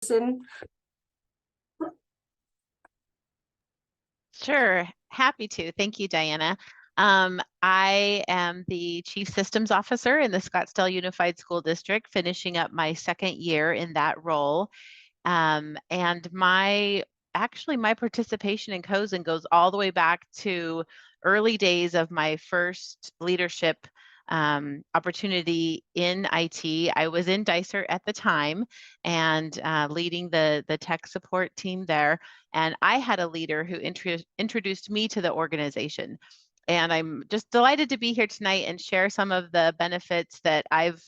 COSN? Sure, happy to. Thank you, Diana. I am the Chief Systems Officer in the Scottsdale Unified School District, finishing up my second year in that role. And my participation in COSN goes all the way back to early days of my first leadership opportunity in IT. I was in Dicer at the time and leading the tech support team there. And I had a leader who introduced me to the organization. And I'm just delighted to be here tonight and share some of the benefits that I've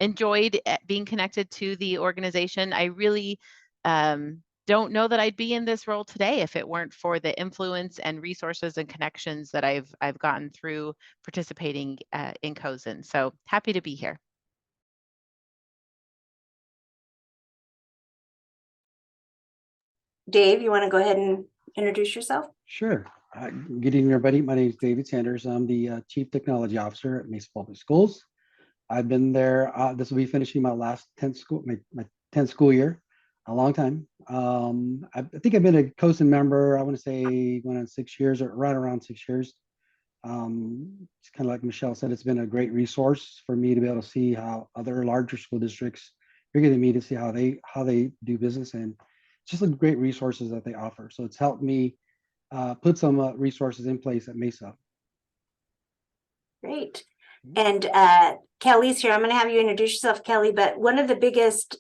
enjoyed being connected to the organization. I really don't know that I'd be in this role today if it weren't for the influence and resources and connections that I've gotten through participating in COSN. So happy to be here. Dave, you want to go ahead and introduce yourself? Sure. Good evening, everybody. My name is David Sanders. I'm the Chief Technology Officer at Mesa Public Schools. I've been there. This will be finishing my last 10th school year. A long time. I think I've been a COSN member. I want to say going on 6 years, or right around 6 years. It's kind of like Michelle said. It's been a great resource for me to be able to see how other larger school districts are getting me to see how they do business, and just the great resources that they offer. So it's helped me put some resources in place at Mesa. Great. And Kelly's here. I'm going to have you introduce yourself, Kelly. But one of the biggest,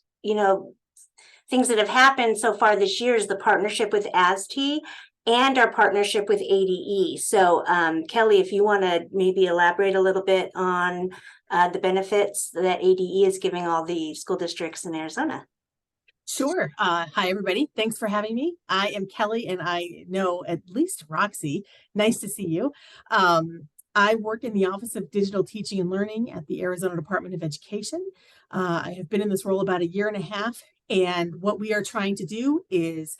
things that have happened so far this year is the partnership with AzTEA and our partnership with ADE. So Kelly, if you want to maybe elaborate a little bit on the benefits that ADE is giving all the school districts in Arizona. Sure. Hi, everybody. Thanks for having me. I am Kelly, and I know at least Roxy. Nice to see you. I work in the Office of Digital Teaching and Learning at the Arizona Department of Education. I have been in this role about 1.5 years, and what we are trying to do is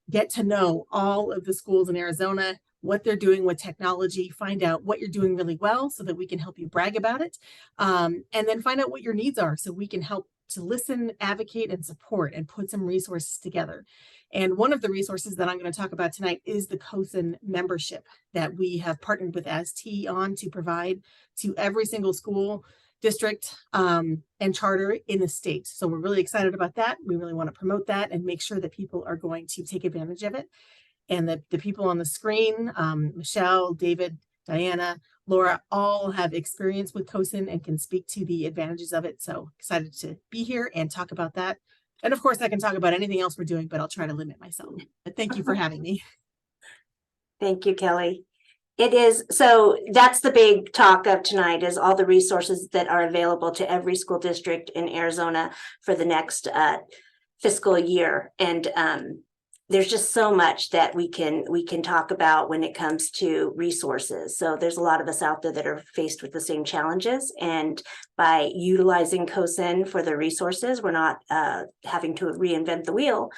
get to know all of the schools in Arizona, what they're doing with technology, find out what you're doing really well so that we can help you brag about it, and then find out what your needs are so we can help to listen, advocate, and support, and put some resources together. And one of the resources that I'm going to talk about tonight is the COSN membership that we have partnered with AzTEA on to provide to every single school district and charter in the state. So we're really excited about that. We really want to promote that and make sure that people are going to take advantage of it. And the people on the screen, Michelle, David, Diana, Laura, all have experience with COSN and can speak to the advantages of it. So excited to be here and talk about that. And of course, I can talk about anything else we're doing, but I'll try to limit myself. But thank you for having me. Thank you, Kelly. It is, so that's the big talk of tonight, is all the resources that are available to every school district in Arizona for the next fiscal year. And there's just so much that we can talk about when it comes to resources. So there's a lot of us out there that are faced with the same challenges, and by utilizing COSN for the resources, we're not having to reinvent the wheel.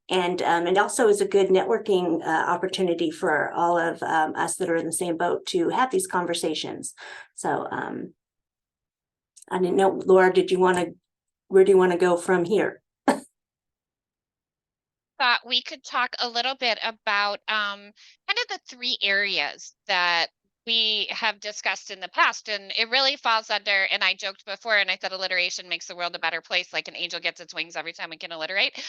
And also is a good networking opportunity for all of us that are in the same boat to have these conversations. So I didn't know, Laura, where do you want to go from here? Thought we could talk a little bit about kind of the 3 areas that we have discussed in the past, and it really falls under, and I joked before and I said alliteration makes the world a better place, like an angel gets its wings every time we can alliterate,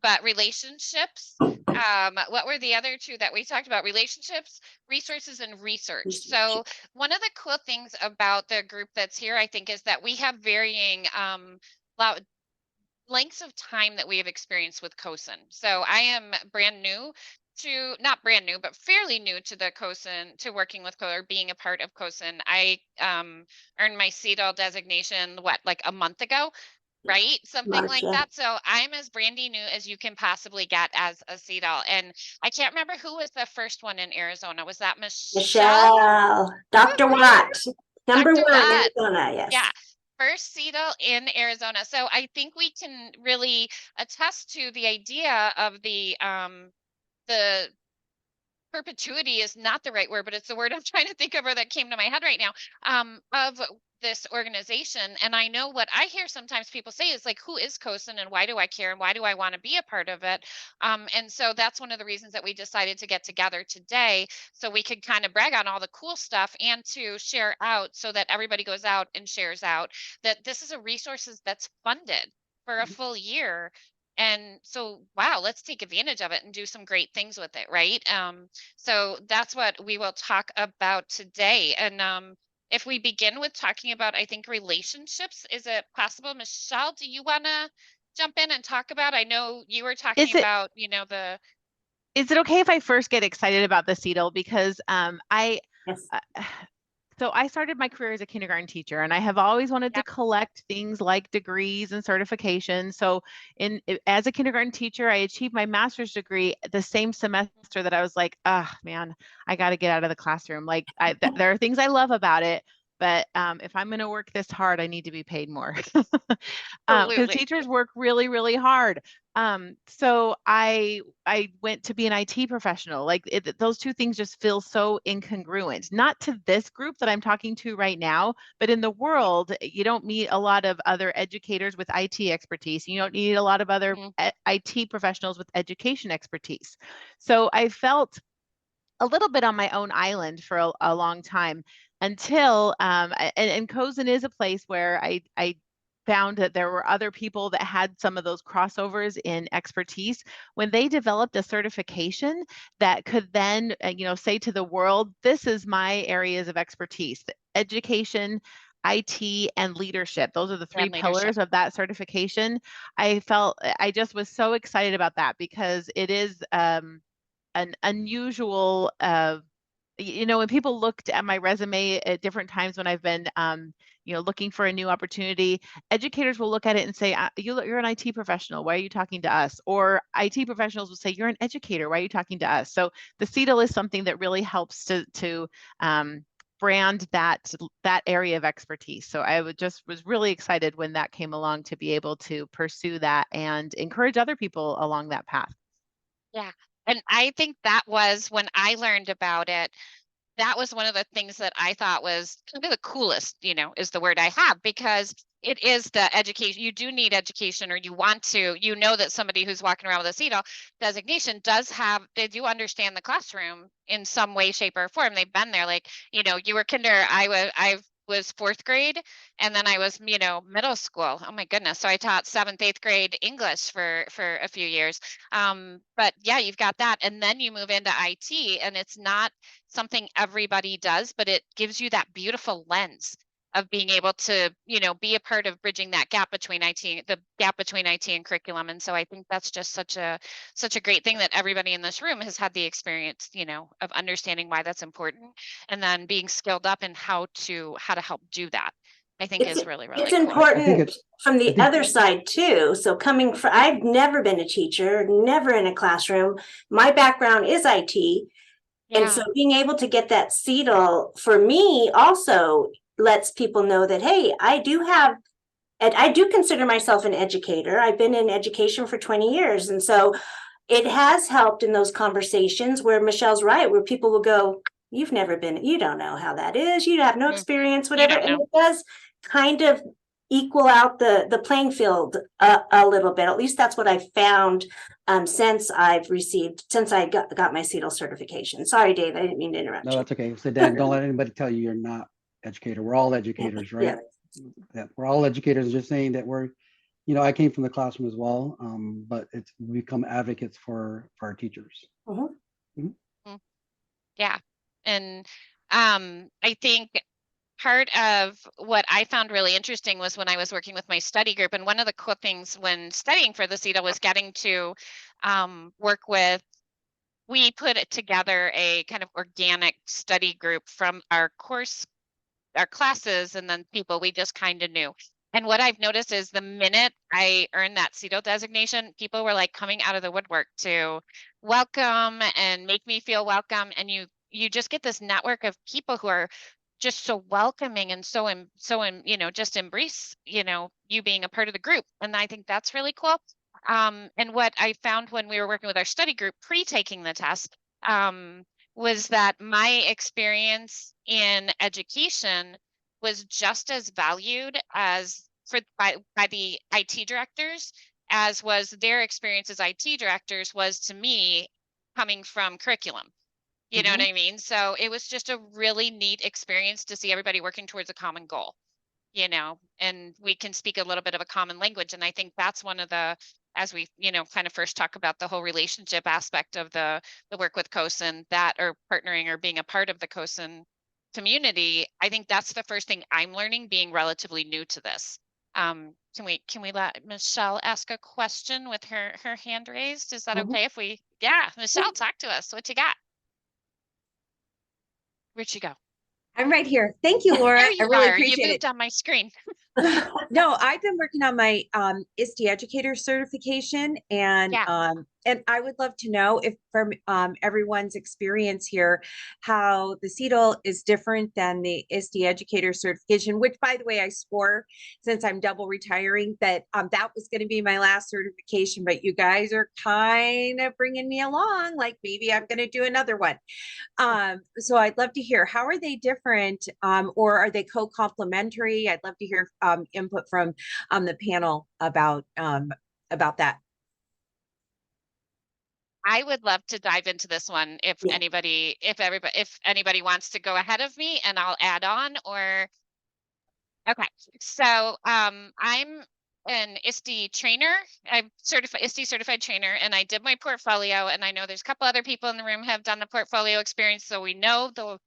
but relationships, what were the other 2 that we talked about? Relationships, resources, and research. So one of the cool things about the group that's here, I think, is that we have varying lengths of time that we have experienced with COSN. So I am brand new to, not brand new, but fairly new to the COSN, to working with or being a part of COSN. I earned my CEDAL designation, like a month ago, right? Something like that. So I'm as brandy new as you can possibly get as a CEDAL. And I can't remember who was the first one in Arizona. Was that Michelle? Dr. Watt. Number Dr. 1 Watt. Arizona, yes. Yeah. First CEDAL in Arizona. So I think we can really attest to the idea of the perpetuity is not the right word, but it's the word I'm trying to think of or that came to my head right now, of this organization. And I know what I hear sometimes people say is like, who is COSN and why do I care and why do I want to be a part of it? And so that's one of the reasons that we decided to get together today, so we could kind of brag on all the cool stuff and to share out so that everybody goes out and shares out that this is a resources that's funded for a full year. And so, wow, let's take advantage of it and do some great things with it, right? So that's what we will talk about today. And if we begin with talking about, I think, relationships, is it possible? Michelle, do you want to jump in and talk about? I know you were talking about, Is it okay if I first get excited about the CETL? Because Yes. so I started my career as a kindergarten teacher, and I have always wanted to collect things like degrees and certifications. So as a kindergarten teacher, I achieved my master's degree the same semester that I was like, oh man, I got to get out of the classroom. Like there are things I love about it, but if I'm going to work this hard, I need to be paid more. Because teachers work really, really hard. So I went to be an IT professional. Like those two things just feel so incongruent, not to this group that I'm talking to right now, but in the world, you don't meet a lot of other educators with IT expertise. You don't need a lot of other IT professionals with education expertise. So I felt a little bit on my own island for a long time until, and COSN is a place where I found that there were other people that had some of those crossovers in expertise. When they developed a certification that could then, say to the world, this is my areas of expertise: education, IT, and leadership. Those are the three pillars of that certification. I just was so excited about that because it is an unusual, when people looked at my resume at different times when I've been, looking for a new opportunity, educators will look at it and say, you're an IT professional. Why are you talking to us? Or IT professionals will say, you're an educator. Why are you talking to us? So the CETL is something that really helps to brand that area of expertise. So I was really excited when that came along to be able to pursue that and encourage other people along that path. Yeah. And I think that was when I learned about it, that was one of the things that I thought was kind of the coolest, is the word I have, because it is the education. You do need education, or you want to, that somebody who's walking around with a CETL designation they do understand the classroom in some way, shape, or form. They've been there. Like, you were kinder, I was fourth grade, and then I was, middle school. Oh my goodness. So I taught 7th, 8th grade English for a few years. But yeah, you've got that. And then you move into IT, and it's not something everybody does, but it gives you that beautiful lens of being able to, be a part of bridging that gap between the gap between IT and curriculum. And so I think that's just such a great thing that everybody in this room has had the experience, of understanding why that's important, and then being skilled up in how to help do that. I think is really, really it's cool. important from the other side too. So I've never been a teacher, never in a classroom. My background is IT. And so being able to get that CETL for me also lets people know that, hey, I do consider myself an educator. I've been in education for 20 years. And so it has helped in those conversations where Michelle's right, where people will go, you don't know how that is. You have no experience, whatever. And it does kind of equal out the playing field a little bit. At least that's what I found since I got my CETL certification. Sorry, Dave, I didn't mean to interrupt you. No, that's okay. So Dan, don't let anybody tell you you're not educator. We're all educators, right? Yeah, we're all educators. Just saying that I came from the classroom as well, but we become advocates for our teachers. Yeah. And I think part of what I found really interesting was when I was working with my study group, and one of the cool things when studying for the CETL was getting to work with, we put it together a kind of organic study group from our classes, and then people we just kind of knew. And what I've noticed is the minute I earned that CETL designation, people were like coming out of the woodwork to welcome and make me feel welcome. And you just get this network of people who are just so welcoming and just embrace, you being a part of the group. And I think that's really cool. And what I found when we were working with our study group pre-taking the test, was that my experience in education was just as valued as by the IT directors as was their experience as IT directors was to me coming from curriculum. You know what I mean? So it was just a really neat experience to see everybody working towards a common goal, you know, and we can speak a little bit of a common language. And I think that's one of the, as we, you know, kind of first talk about the whole relationship aspect of the work with COSN, that or partnering or being a part of the COSN community, I think that's the first thing I'm learning being relatively new to this. Can we let Michelle ask a question with her hand raised? Is that okay if we, yeah, Michelle, talk to us. What you got? Where'd she go? I'm right here. Thank you, Laura. There I you really are. You appreciate it. moved on my screen. No, I've been working on my AzTEA educator certification, and Yeah. I would love to know if from everyone's experience here, how the CETL is different than the AzTEA educator certification, which by the way, I swore since I'm double retiring that that was going to be my last certification, but you guys are kind of bringing me along, like maybe I'm going to do another one. So I'd love to hear, how are they different, or are they co-complementary? I'd love to hear input from the panel about that. I would love to dive into this one if Yeah. if anybody wants to go ahead of me and I'll add on or okay. So I'm an ISTE trainer. I'm certified ISTE certified trainer and I did my portfolio and I know there's a couple other people in the room have done the portfolio experience. So we know the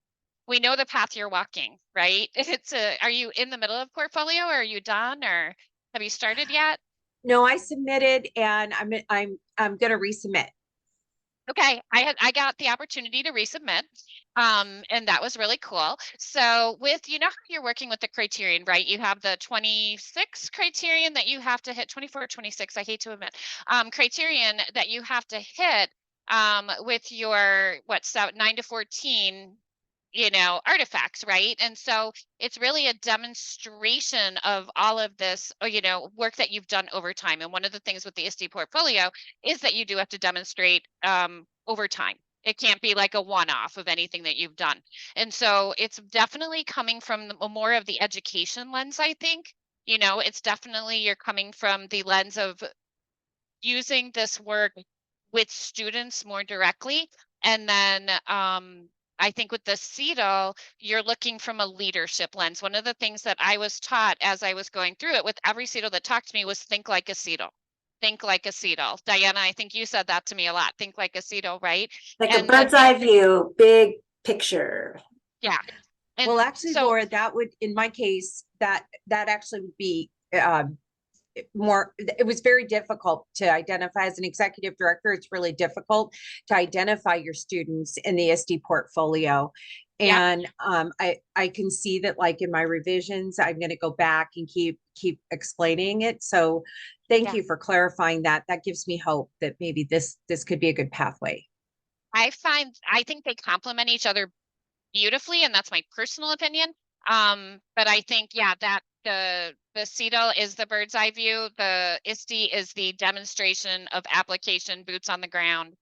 path you're walking, right? Are you in the middle of portfolio or are you done or have you started yet? No, I submitted and I'm going to resubmit. Okay, I got the opportunity to resubmit, and that was really cool. So with, you know, how you're working with the criterion, right? You have the 26 criterion that you have to hit, 24 or 26, I hate to admit, criterion that you have to hit with your, what's that, 9 to 14, you know, artifacts, right? And so it's really a demonstration of all of this, you know, work that you've done over time. And one of the things with the ISTE portfolio is that you do have to demonstrate over time. It can't be like a one-off of anything that you've done. And so it's definitely coming from more of the education lens, I think. You know, it's definitely you're coming from the lens of using this work with students more directly. And then I think with the CETL, you're looking from a leadership lens. One of the things that I was taught as I was going through it with every CETL that talked to me was think like a CETL. Think like a CETL. Diana, I think you said that to me a lot. Think like a CETL, right? Like a bird's eye view, big picture. Yeah. And Well, actually, so, Laura, that would, in my case, that actually would be more, it was very difficult to identify as an executive director. It's really difficult to identify your students in the ISTE portfolio. yeah. And I can see that, like in my revisions, I'm going to go back and keep explaining it. So thank you for clarifying that. That gives me hope that maybe this could be a good pathway. I think they complement each other beautifully, and that's my personal opinion. But I think, yeah, that the CETL is the bird's eye view. The ISTE is the demonstration of application, boots on the ground,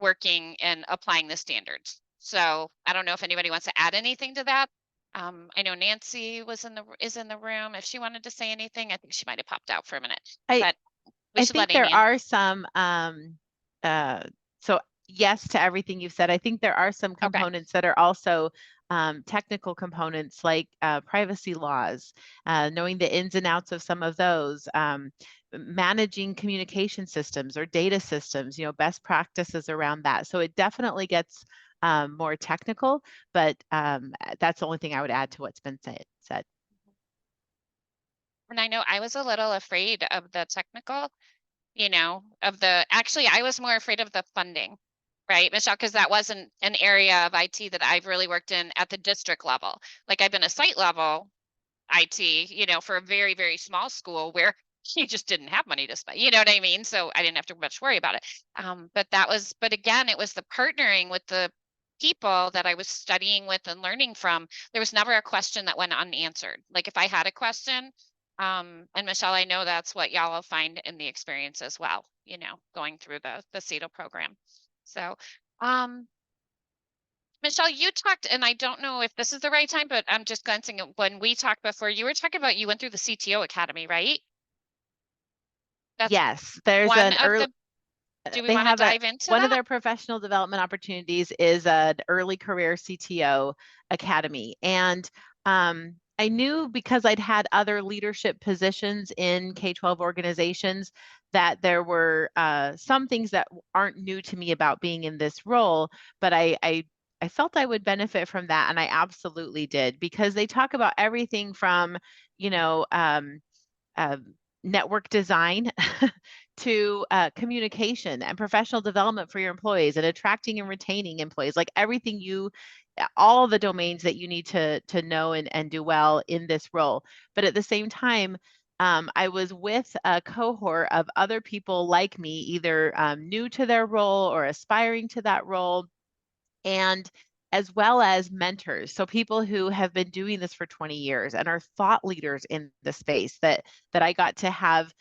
working and applying the standards. So I don't know if anybody wants to add anything to that. I know Nancy is in the room. If she wanted to say anything, I think she might have popped out for a minute. But we should let think there Amy in. are some so yes to everything you've said. I think there are some components that are also technical components like privacy laws, knowing the ins and outs of some of those, managing communication systems or data systems, you know, best practices around that. So it definitely gets more technical, but that's the only thing I would add to what's been said. And I know I was a little afraid of the technical, you know, actually, I was more afraid of the funding, right, Michelle? Because that wasn't an area of IT that I've really worked in at the district level. Like I've been a site level IT, you know, for a very, very small school where you just didn't have money to spend, you know what I mean? So I didn't have to much worry about it. But again, it was the partnering with the people that I was studying with and learning from. There was never a question that went unanswered. Like if I had a question, and Michelle, I know that's what y'all will find in the experience as well, you know, going through the CETL program. So, Michelle, you talked, and I don't know if this is the right time, but I'm just glancing at when we talked before, you were talking about you went through the CTO Academy, right? That's Yes, there's one an of early, the, do we they want to have dive into one of that? their professional development opportunities is an early career CTO academy. And I knew because I'd had other leadership positions in K-12 organizations that there were some things that aren't new to me about being in this role, but I felt I would benefit from that, and I absolutely did, because they talk about everything from, you know, uh, network design to communication and professional development for your employees and attracting and retaining employees, like everything all the domains that you need to know and do well in this role. But at the same time, I was with a cohort of other people like me, either new to their role or aspiring to that role, and as well as mentors. So people who have been doing this for 20 years and are thought leaders in the space that I got to have,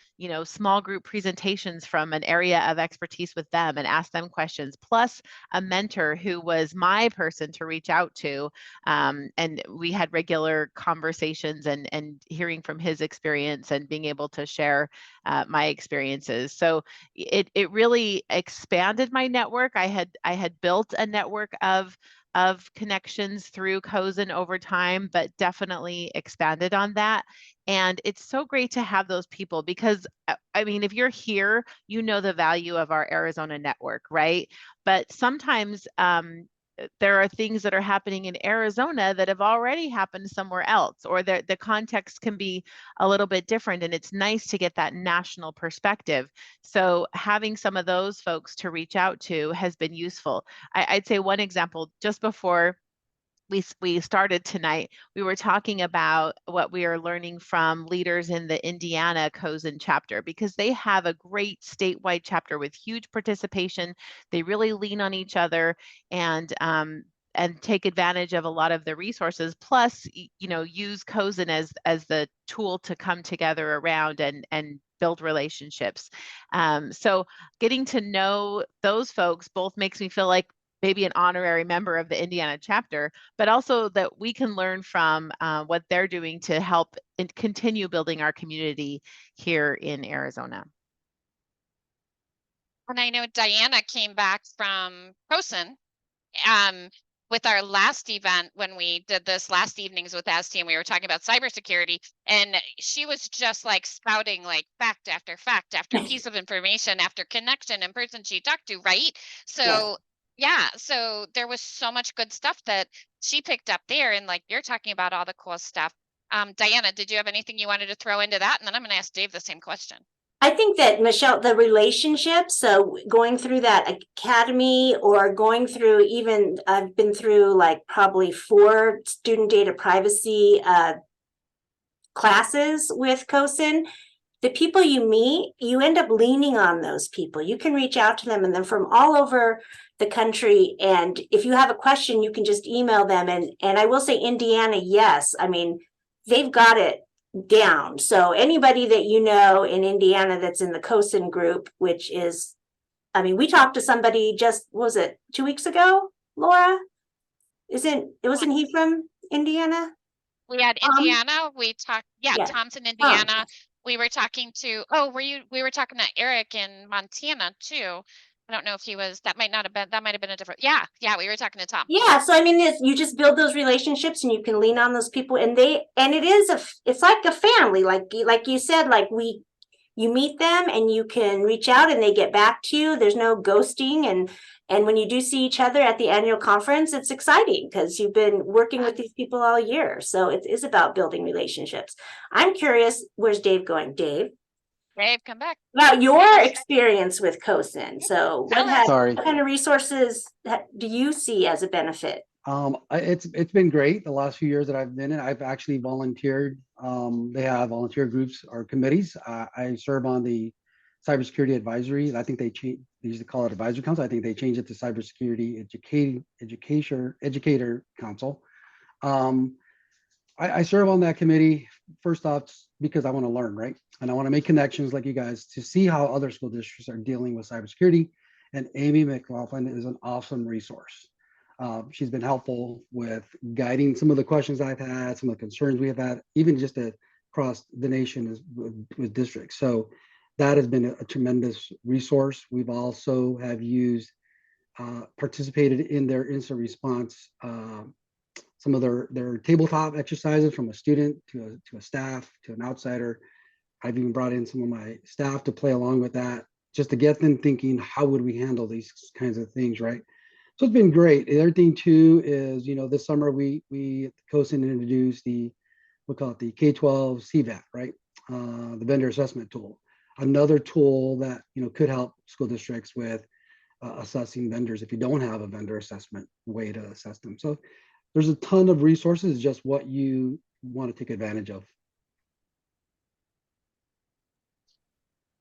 small group presentations from an area of expertise with them and ask them questions, plus a mentor who was my person to reach out to. And we had regular conversations and hearing from his experience and being able to share my experiences. So it really expanded my network. I had built a network of connections through COSN over time, but definitely expanded on that. And it's so great to have those people because, I mean, if you're here, you know the value of our Arizona network, right? But sometimes there are things that are happening in Arizona that have already happened somewhere else, or the context can be a little bit different. And it's nice to get that national perspective. So having some of those folks to reach out to has been useful. I'd say one example, just before we started tonight, we were talking about what we are learning from leaders in the Indiana COSN chapter, because they have a great statewide chapter with huge participation. They really lean on each other and take advantage of a lot of the resources, plus use COSN as the tool to come together around and build relationships. So getting to know those folks both makes me feel like maybe an honorary member of the Indiana chapter, but also that we can learn from what they're doing to help and continue building our community here in Arizona. And I know Diana came back from COSN with our last event when we did this last evenings with AzTEA, and we were talking about cybersecurity, and she was just like spouting like fact after piece of information after connection and person she talked to, right? So yeah, so there was so much good stuff that she picked up there, and like you're talking about all the cool stuff. Diana, did you have anything you wanted to throw into that? And then I'm going to ask Dave the same question. I think that, Michelle, the relationships, so going through that academy or going through even, I've been through like probably 4 student data privacy classes with COSN. The people you meet, you end up leaning on those people. You can reach out to them, and then from all over the country. And if you have a question, you can just email them. And I will say Indiana, yes. I mean, they've got it down. So anybody that you know in Indiana that's in the COSN group, which is, I mean, we talked to somebody just, what was it, 2 weeks ago, Laura? Wasn't he from Indiana? We had Indiana, we talked, Thompson, Indiana. We were talking to, we were talking to Eric in Montana too. I don't know if he was, that might have been a different, we were talking to Tom. Yeah, so I mean, you just build those relationships and you can lean on those people, and it's like a family, like you said, like you meet them and you can reach out and they get back to you. There's no ghosting, and when you do see each other at the annual conference, it's exciting because you've been working with these people all year. So it is about building relationships. I'm curious, where's Dave going? Dave, come back. about your experience with COSN. So what kind of resources do you see as a benefit? It's been great the last few years that I've been in. I've actually volunteered. They have volunteer groups or committees. I serve on the cybersecurity advisory. I think they used to call it advisory council. I think they changed it to cybersecurity educator council. I serve on that committee, first off, because I want to learn, right? And I want to make connections like you guys to see how other school districts are dealing with cybersecurity. And Amy McLaughlin is an awesome resource. She's been helpful with guiding some of the questions I've had, some of the concerns we have had, even just across the nation with districts. So that has been a tremendous resource. We've also have used, participated in their instant response, some of their tabletop exercises from a student to a staff to an outsider. I've even brought in some of my staff to play along with that, just to get them thinking, how would we handle these kinds of things, right? So it's been great. The other thing too is, this summer we at COSN introduced we call it the K-12 CVAT, right? The vendor assessment tool, another tool that could help school districts with assessing vendors if you don't have a vendor assessment way to assess them. So there's a ton of resources, just what you want to take advantage of.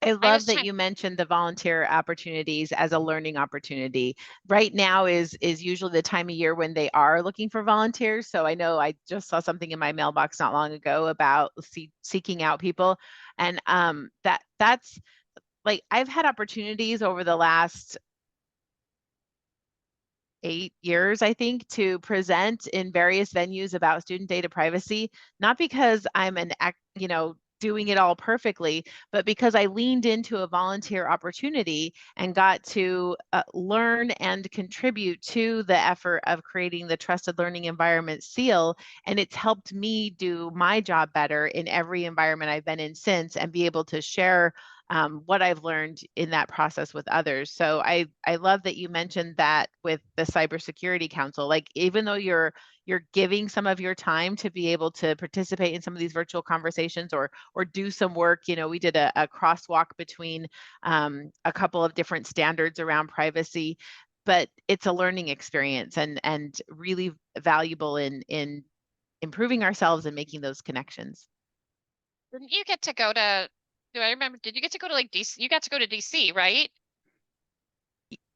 I was love that trying- you mentioned the volunteer opportunities as a learning opportunity. Right now is usually the time of year when they are looking for volunteers. So I know I just saw something in my mailbox not long ago about seeking out people, and that's like, I've had opportunities over the last 8 years, I think, to present in various venues about student data privacy, not because I'm doing it all perfectly, but because I leaned into a volunteer opportunity and got to learn and contribute to the effort of creating the Trusted Learning Environment seal. And it's helped me do my job better in every environment I've been in since, and be able to share what I've learned in that process with others. So I love that you mentioned that with the Cybersecurity Council. Like, even though you're giving some of your time to be able to participate in some of these virtual conversations or do some work. We did a crosswalk between a couple of different standards around privacy, but it's a learning experience and really valuable in improving ourselves and making those connections. Didn't you get to go to, do I remember, did you get to go to like DC? You got to go to DC, right?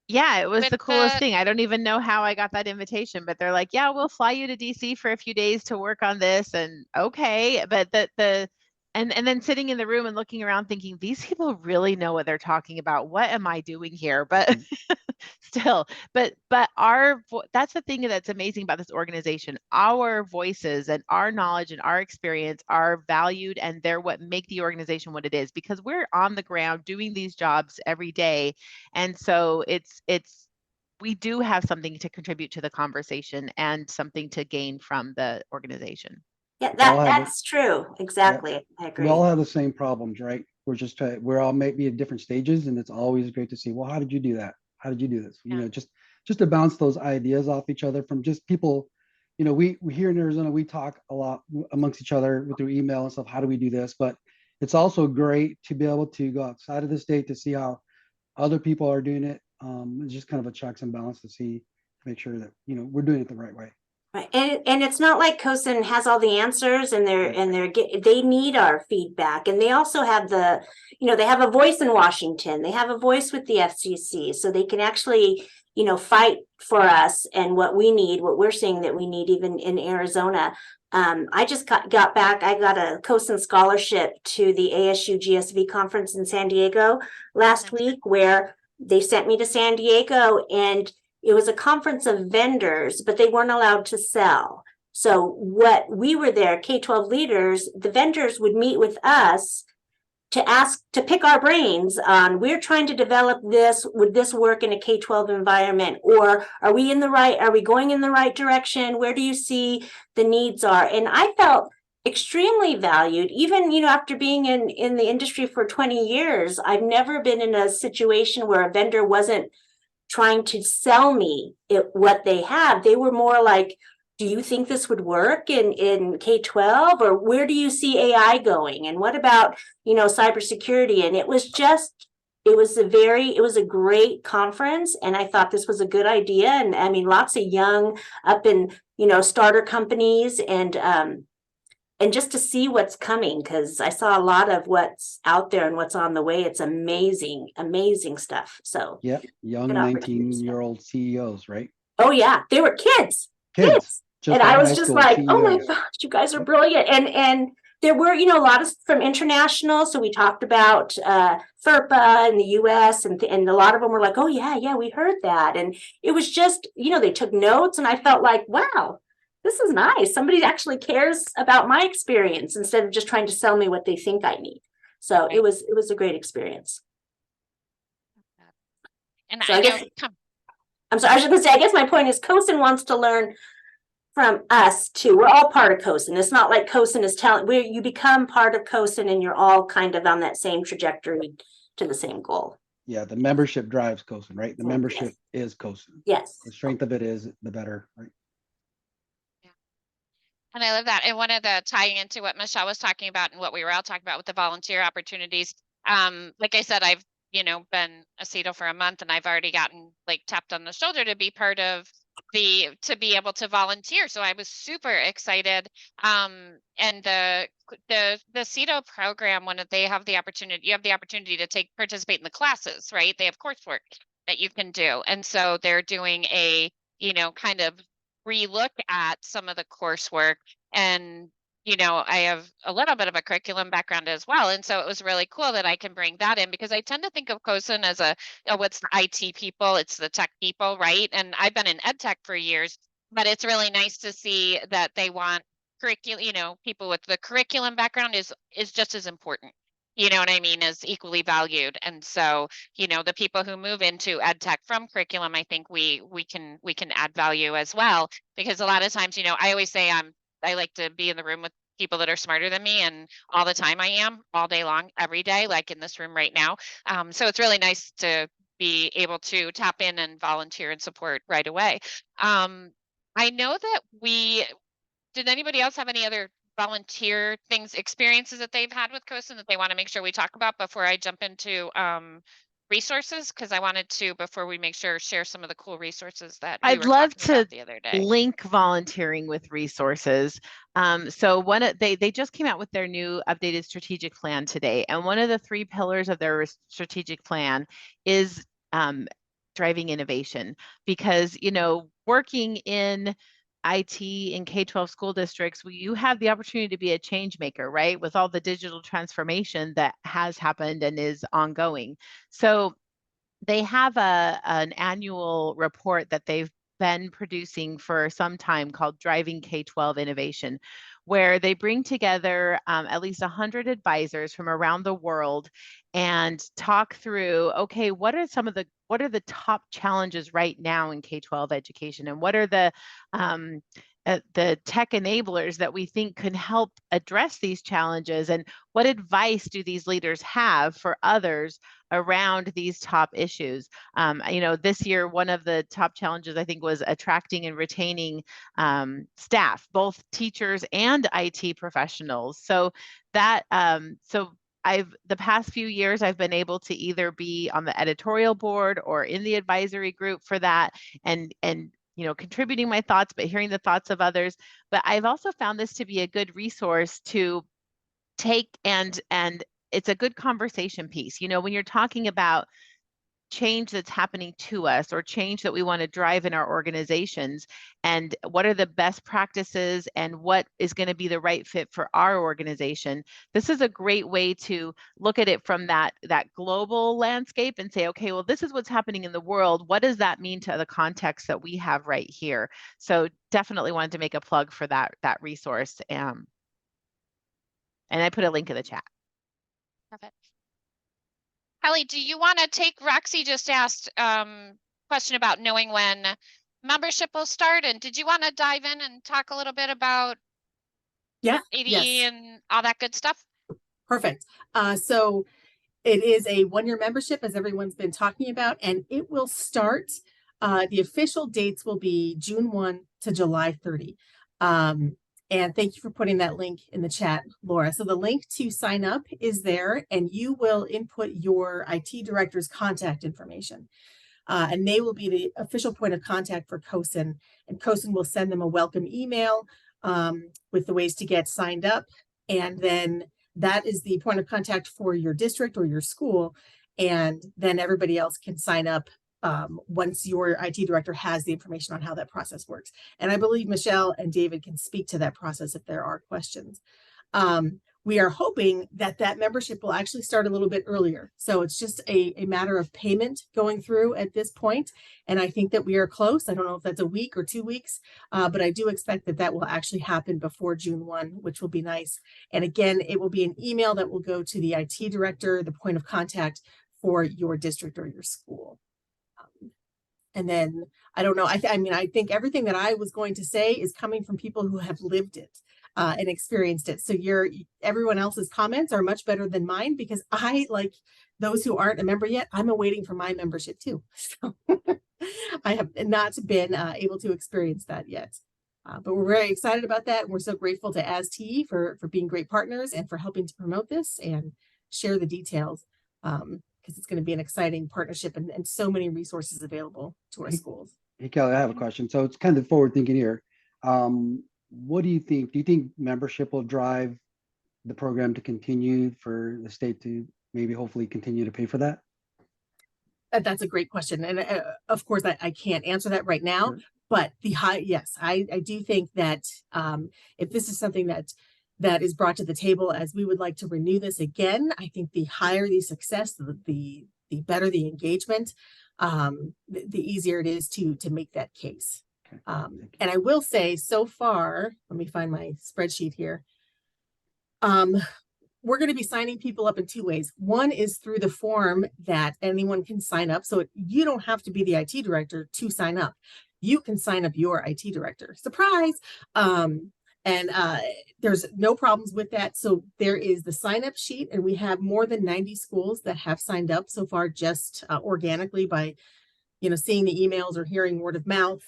Yeah, it was With the coolest the- thing. I don't even know how I got that invitation, but they're like, yeah, we'll fly you to DC for a few days to work on this. And okay, but and then sitting in the room and looking around thinking, these people really know what they're talking about. What am I doing here? But still, but that's the thing that's amazing about this organization. Our voices and our knowledge and our experience are valued, and they're what make the organization what it is, because we're on the ground doing these jobs every day. And so we do have something to contribute to the conversation and something to gain from the organization. Yeah, We all have that's true. Exactly. I agree. We all have the same problems, right? We're all maybe at different stages, and it's always great to see, well, how did you do that? How did you do this? Yeah. Just to bounce those ideas off each other from just people. We here in Arizona, we talk a lot amongst each other through email and stuff. How do we do this? But it's also great to be able to go outside of the state to see how other people are doing it. It's just kind of a checks and balance to make sure that we're doing it the right way. Right. And it's not like COSN has all the answers, and they need our feedback. And they also have they have a voice in Washington. They have a voice with the FCC, so they can actually, fight for us and what we need, what we're seeing that we need, even in Arizona. I just got back. I got a COSN scholarship to the ASU GSV conference in San Diego last week, where they sent me to San Diego, and it was a conference of vendors, but they weren't allowed to sell. So what we were there, K-12 leaders, the vendors would meet with us to pick our brains on, we're trying to develop this, would this work in a K-12 environment? Or are we going in the right direction? Where do you see the needs are? And I felt extremely valued, even, after being in the industry for 20 years. I've never been in a situation where a vendor wasn't trying to sell me what they have. They were more like, do you think this would work in K-12, or where do you see AI going? And what about, cybersecurity? And it was a great conference. And I thought this was a good idea. And I mean, lots of young up in, starter companies, and just to see what's coming, because I saw a lot of what's out there and what's on the way. It's amazing, amazing stuff. So yeah, young 19-year-old CEOs, right? Oh yeah, they were kids. Kids. And I was just like, oh my gosh, you guys are brilliant. And There were, you know, a lot of from international. So we talked about FERPA in the US, and a lot of them were like, oh yeah, we heard that. And it was just, you know, they took notes, and I felt like, wow, this is nice. Somebody actually cares about my experience instead of just trying to sell me what they think I need. So Right. it was a great experience. And So I I know, guess I'm sorry, I was just gonna say, I guess my point is COSN wants to learn from us too. We're all part of COSN. It's not like COSN is telling, where you become part of COSN and you're all kind of on that same trajectory to the same goal. Yeah, the membership drives COSN, right? The Yes. membership is COSN. Yes. The strength of it is the better, right? and I love that. And one of the tying into what Michelle was talking about and what we were all talking about with the volunteer opportunities. Like I said, I've, been a CETO for a month, and I've already gotten like tapped on the shoulder to be part of to be able to volunteer. So I was super excited. And the CETO program, when they have the opportunity, you have the opportunity to participate in the classes, right? They have coursework that you can do. And so they're doing a, kind of relook at some of the coursework. And I have a little bit of a curriculum background as well, and so it was really cool that I can bring that in, because I tend to think of COSN as what's the IT people, it's the tech people, right? And I've been in ed tech for years, but it's really nice to see that they want curriculum, people with the curriculum background is just as important. You know what I mean, is equally valued. And so, the people who move into ed tech from curriculum, I think we can add value as well, because a lot of times, I always say I like to be in the room with people that are smarter than me, and all the time I am, all day long, every day, like in this room right now. So it's really nice to be able to tap in and volunteer and support right away. I know that did anybody else have any other volunteer experiences that they've had with COSN that they want to make sure we talk about before I jump into resources? Because I wanted to, before we share some of the cool resources that we I'd were love talking about to the other day. link volunteering with resources. So they just came out with their new updated strategic plan today, and one of the 3 pillars of their strategic plan is driving innovation, because working in IT in K-12 school districts, you have the opportunity to be a change maker, right? With all the digital transformation that has happened and is ongoing. So they have an annual report that they've been producing for some time called Driving K-12 Innovation, where they bring together at least 100 advisors from around the world and talk through, okay, what are the top challenges right now in K-12 education, and what are the tech enablers that we think can help address these challenges, and what advice do these leaders have for others around these top issues. This year, one of the top challenges, I think, was attracting and retaining staff, both teachers and IT professionals. So that, the past few years, I've been able to either be on the editorial board or in the advisory group for that, and contributing my thoughts, but hearing the thoughts of others. But I've also found this to be a good resource to take, and it's a good conversation piece. When you're talking about change that's happening to us, or change that we want to drive in our organizations, and what are the best practices and what is going to be the right fit for our organization, this is a great way to look at it from that global landscape and say, okay, well, this is what's happening in the world. What does that mean to the context that we have right here? So definitely wanted to make a plug for that resource. And I put a link in the chat. Perfect. Kelly, do you want to take, Roxy just asked question about knowing when membership will start, and did you want to dive in and talk a little bit about ADE yes. and all that good stuff? Perfect. So it is a 1-year membership, as everyone's been talking about, and it will start, the official dates will be June 1 to July 30. And thank you for putting that link in the chat, Laura. So the link to sign up is there, and you will input your IT director's contact information. And they will be the official point of contact for COSN, and COSN will send them a welcome email with the ways to get signed up. And then that is the point of contact for your district or your school. And then everybody else can sign up once your IT director has the information on how that process works. And I believe Michelle and David can speak to that process if there are questions. we are hoping that that membership will actually start a little bit earlier. So it's just a matter of payment going through at this point. And I think that we are close. I don't know if that's a week or 2 weeks, but I do expect that that will actually happen before June 1, which will be nice. And again, it will be an email that will go to the IT director, the point of contact for your district or your school. And then I don't know. I mean, I think everything that I was going to say is coming from people who have lived it and experienced it. So everyone else's comments are much better than mine, because I, like those who aren't a member yet, I'm awaiting for my membership too. So I have not been able to experience that yet. But we're very excited about that. And we're so grateful to AzTEA for being great partners and for helping to promote this and share the details. Because it's going to be an exciting partnership and so many resources available to our schools. Hey, Kelly, I have a question. So it's kind of forward thinking here. What do you think? Do you think membership will drive the program to continue, for the state to maybe hopefully continue to pay for that? That's a great question. And of course, I can't answer that right now, Sure. but yes, I do think that if this is something that is brought to the table as we would like to renew this again, I think the higher the success, the better the engagement, the easier it is to make that case. Okay. And I will say, so far, let me find my spreadsheet here. We're going to be signing people up in 2 ways. One is through the form that anyone can sign up. So you don't have to be the IT director to sign up. You can sign up your IT director. Surprise! And there's no problems with that. So there is the sign up sheet, and we have more than 90 schools that have signed up so far, just organically by, seeing the emails or hearing word of mouth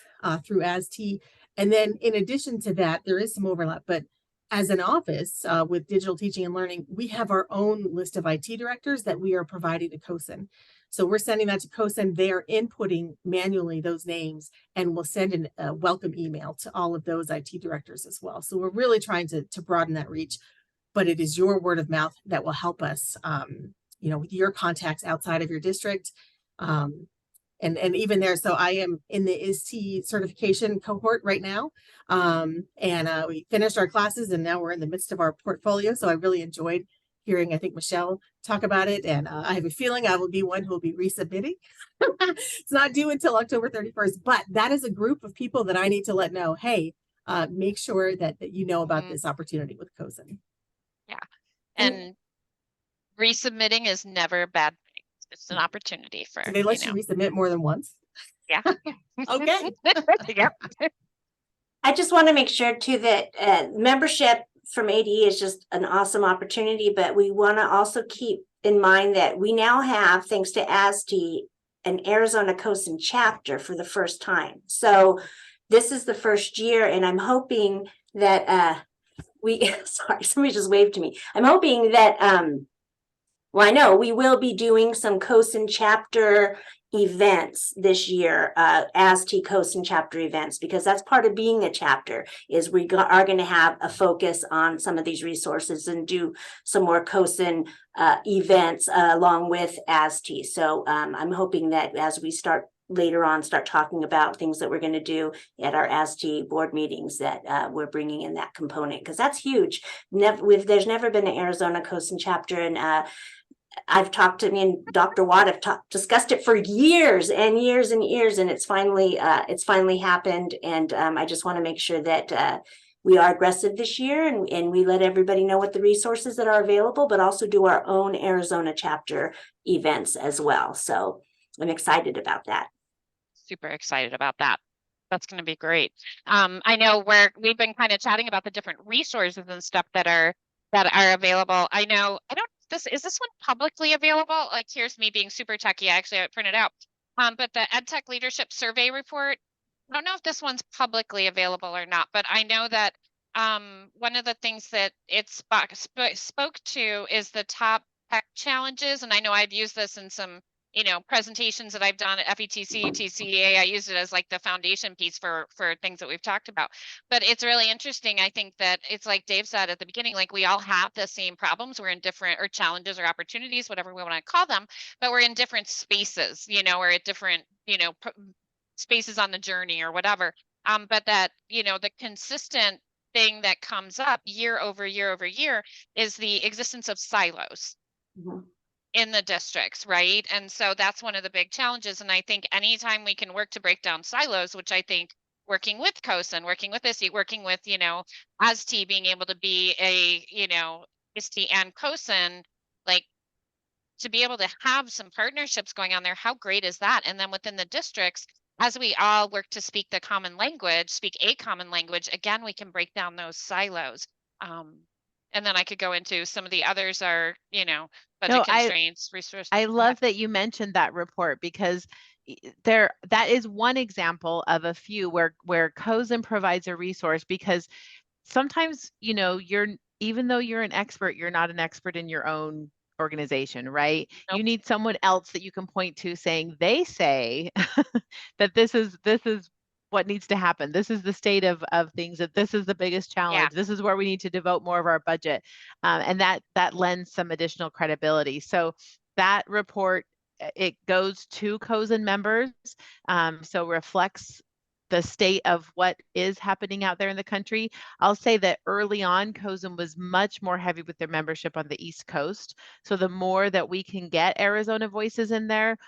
through AzTEA. And then in addition to that, there is some overlap, but as an office with digital teaching and learning, we have our own list of IT directors that we are providing to COSN. So we're sending that to COSN. They are inputting manually those names, and we'll send a welcome email to all of those IT directors as well. So we're really trying to broaden that reach, but it is your word of mouth that will help us, with your contacts outside of your district. And even there, so I am in the AzTEA certification cohort right now. And we finished our classes, and now we're in the midst of our portfolio. So I really enjoyed hearing, I think, Michelle talk about it. And I have a feeling I will be one who will be resubmitting. It's not due until October 31st, but that is a group of people that I need to let know, hey, make sure that you know about this opportunity with COSN. Yeah. And resubmitting is never a bad thing. It's an opportunity for, Do they let you resubmit more than once? Yeah. Okay. Yep. I just want to make sure too that membership from ADE is just an awesome opportunity, but we want to also keep in mind that we now have, thanks to AzTEA, an Arizona COSN chapter for the first time. So this is the first year, and I'm hoping that sorry, somebody just waved to me. I'm hoping that well, I know we will be doing some COSN chapter events this year, AzTEA COSN chapter events, because that's part of being a chapter, is we are going to have a focus on some of these resources and do some more COSN events along with AzTEA. So I'm hoping that as we start later on, start talking about things that we're going to do at our AzTEA board meetings, that we're bringing in that component, because that's huge. There's never been an Arizona COSN chapter, and I've talked to me and Dr. Watt have discussed it for years and years and years, and it's finally happened. And I just want to make sure that we are aggressive this year, and we let everybody know what the resources that are available, but also do our own Arizona chapter events as well. So I'm excited about that. Super excited about that. That's going to be great. I know we've been kind of chatting about the different resources and stuff that are available. I don't. Is this one publicly available? Like, here's me being super techie. I actually have it printed out. But the EdTech Leadership Survey Report, I don't know if this one's publicly available or not, but I know that one of the things that it spoke to is the top tech challenges. And I know I've used this in some presentations that I've done at FETC, TCEA. I used it as like the foundation piece for things that we've talked about. But it's really interesting. I think that it's like Dave said at the beginning, like we all have the same problems. We're in different, or challenges or opportunities, whatever we want to call them, but we're in different spaces, or at different, spaces on the journey or whatever. But that, the consistent thing that comes up year over year over year is the existence of silos Mhm. in the districts, right? And so that's one of the big challenges. And I think anytime we can work to break down silos, which I think working with COSN, working with ISTE, working with, AzTEA being able to be a, ISTE and COSN, like to be able to have some partnerships going on there, how great is that? And then within the districts, as we all work to speak the common language, speak a common language, again, we can break down those silos. And then I could go into some of the others are, budget No, constraints, resource. I Go ahead. love that you mentioned that report because that is one example of a few where COSN provides a resource because sometimes, even though you're an expert, you're not an expert in your own organization, right? Nope. You need someone else that you can point to saying, they say that this is what needs to happen. This is the state of things, that this is the biggest challenge. This is where we need to devote more of our budget. And that lends some additional credibility. So that report, it goes to COSN members, so reflects the state of what is happening out there in the country. I'll say that early on, COSN was much more heavy with their membership on the East Coast. So the more that we can get Arizona voices in there,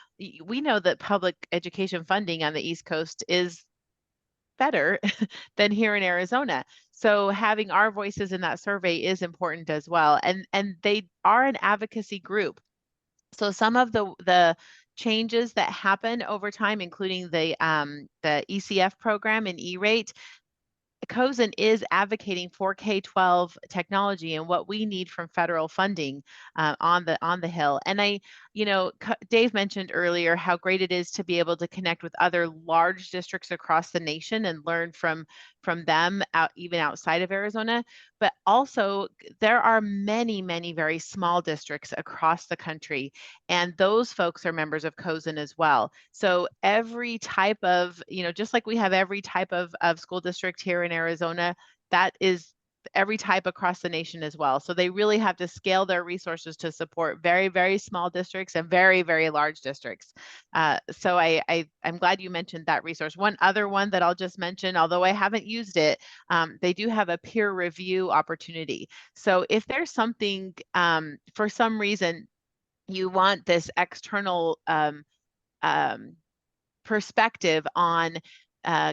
we know that public education funding on the East Coast is better than here in Arizona. So having our voices in that survey is important as well. And they are an advocacy group. So some of the changes that happen over time, including the ECF program and E-rate, COSN is advocating for K-12 technology and what we need from federal funding on the Hill. And Dave mentioned earlier how great it is to be able to connect with other large districts across the nation and learn from them even outside of Arizona. But also there are many, many very small districts across the country, and those folks are members of COSN as well. So every type of, just like we have every type of school district here in Arizona, that is every type across the nation as well. So they really have to scale their resources to support very, very small districts and very, very large districts. So I'm glad you mentioned that resource. One other one that I'll just mention, although I haven't used it, they do have a peer review opportunity. So if there's something, for some reason, you want this external perspective on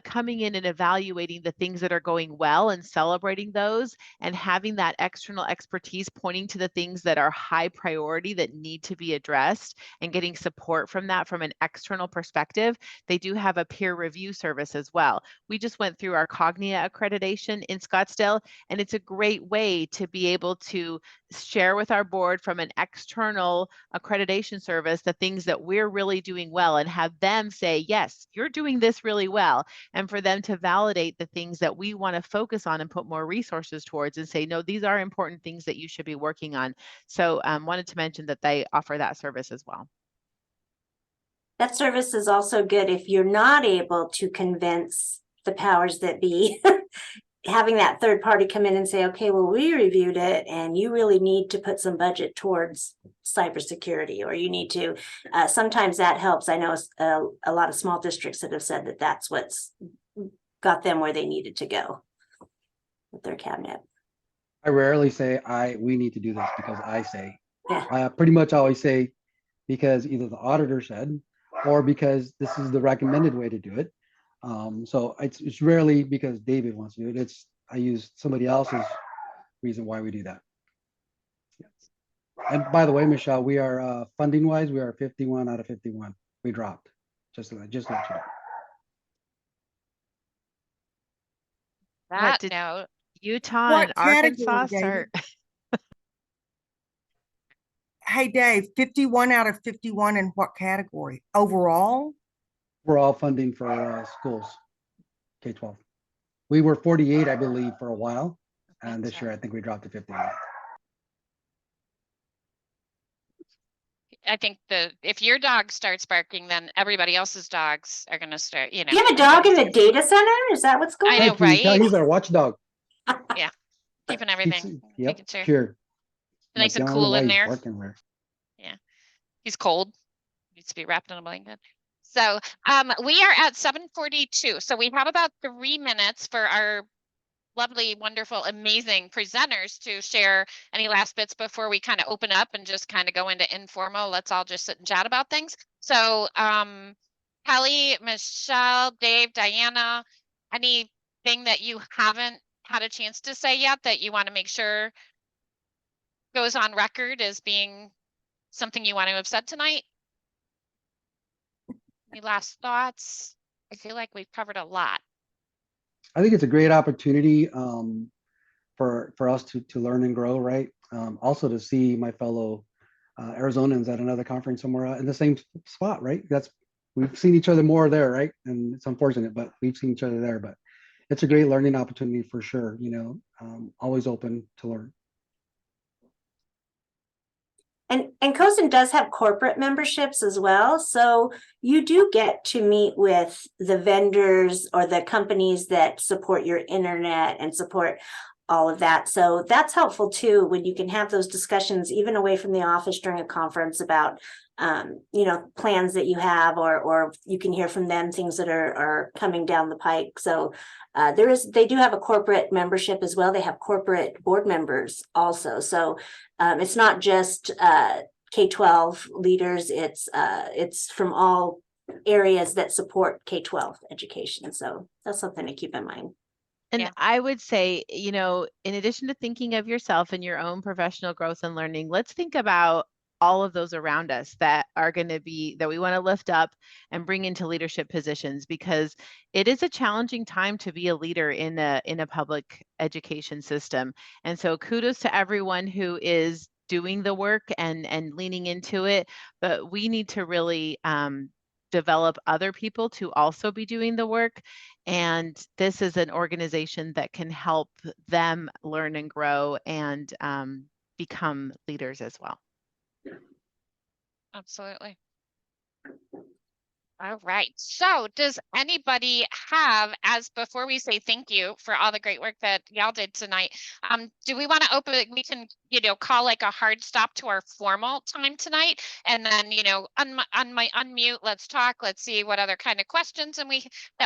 coming in and evaluating the things that are going well and celebrating those, and having that external expertise pointing to the things that are high priority that need to be addressed, and getting support from that from an external perspective. They do have a peer review service as well. We just went through our Cognia accreditation in Scottsdale, and it's a great way to be able to share with our board from an external accreditation service the things that we're really doing well, and have them say, yes, you're doing this really well, and for them to validate the things that we want to focus on and put more resources towards, and say, no, these are important things that you should be working on. So wanted to mention that they offer that service as well. That service is also good if you're not able to convince the powers that be. Having that third party come in and say, okay, well, we reviewed it and you really need to put some budget towards cybersecurity, or you need to, sometimes that helps. I know a lot of small districts that have said that that's what's got them where they needed to go with their cabinet. I rarely say we need to do this because I say. Yeah. I pretty much always say because either the auditor said, or because this is the recommended way to do it. So it's rarely because David wants to do it. I use somebody else's reason why we do that. Yes. And by the way, Michelle, we are funding wise, we are 51 out of 51. We dropped. Just let you know. That did note, Utah What and Arkansas category, start? Hey, Dave, 51 out of 51 in what category? Overall? We're all funding for schools, K-12. We were 48, I believe, for a while. And this year, I think we dropped to 51. I think if your dog starts barking, then everybody else's dogs are going to start, You have a dog in the data center? Is that what's going I on? know, Thank you. right? He's our watchdog. Keeping everything, Yep, making sure sure. nice and I don't know cool why in he's there. barking there. He's cold. Needs to be wrapped in a blanket. So we are at 7:42. So we have about 3 minutes for our lovely, wonderful, amazing presenters to share any last bits before we kind of open up and just kind of go into informal. Let's all just sit and chat about things. So, Kelly, Michelle, Dave, Diana, anything that you haven't had a chance to say yet that you want to make sure goes on record as being something you want to have said tonight? Any last thoughts? I feel like we've covered a lot. I think it's a great opportunity for us to learn and grow, right? Also to see my fellow Arizonans at another conference somewhere in the same spot, right? We've seen each other more there, right? And it's unfortunate, but we've seen each other there. But it's a great learning opportunity for sure. Always open to learn. And COSN does have corporate memberships as well. So you do get to meet with the vendors or the companies that support your internet and support all of that. So that's helpful too, when you can have those discussions even away from the office during a conference about plans that you have, or you can hear from them things that are coming down the pike. So they do have a corporate membership as well. They have corporate board members also. So it's not just K-12 leaders. It's from all areas that support K-12 education. So that's something to keep in mind. And Yeah. I would say, in addition to thinking of yourself and your own professional growth and learning, let's think about all of those around us that are going to be, that we want to lift up and bring into leadership positions, because it is a challenging time to be a leader in a public education system. And so kudos to everyone who is doing the work and leaning into it, but we need to really develop other people to also be doing the work. And this is an organization that can help them learn and grow and become leaders as well. Absolutely. All right. So does anybody have, as before we say thank you for all the great work that y'all did tonight, do we want to open, we can, call like a hard stop to our formal time tonight, and then, unmute, let's talk, let's see what other kind of questions that